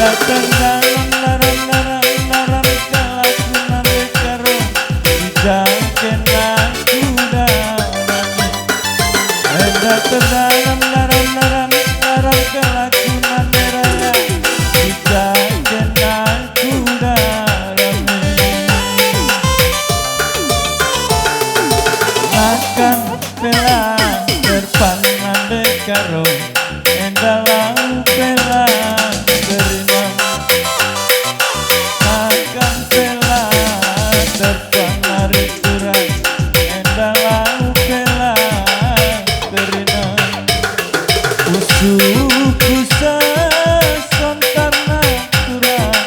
terdalam larang-larang kelakuan karo dijaken aku darani. Terdalam larang-larang kelakuan raya dijaken aku darani. Makan pelan terpangan karo endalau pelan terima. Makan pelan terpangan kurang endalau pelan terima. Usuku sesontarna kurang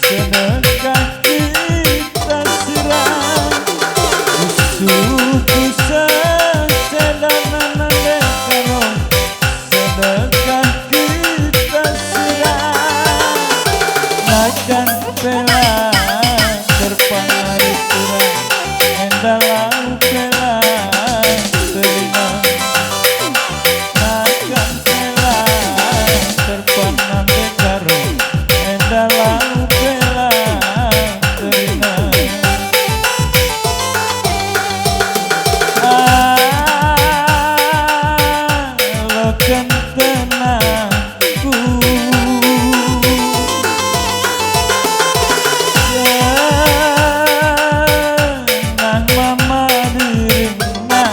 sedekah kita sirah. Usuku sesedanan karo sedekah kita sirah. Makan pelan terpangaruh kurang endalau pelan terima. Makan pelan terpangaruh karo endalau pelan terima. Loken tenangku nang mama dirina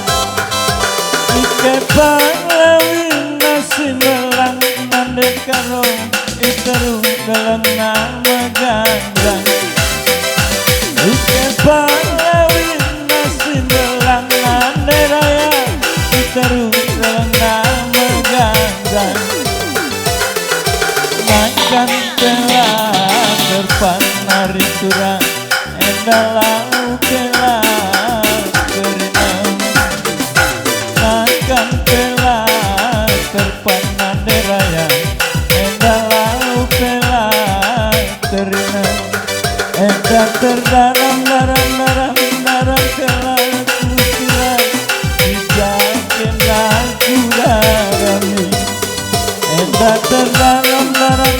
ike panglawin nasi melang mandek karo iteru dalam nama gandang. Ike panglawin nasi melang mandek raya iteru dalam nama gandang. Makan pelan terpanari kurang endalau pelan berenang. Makan pelan terpanari raya endalau pelan berenang. Endah terdalam larang kelaku sirah dijaken aku darani. Endah terdalam larang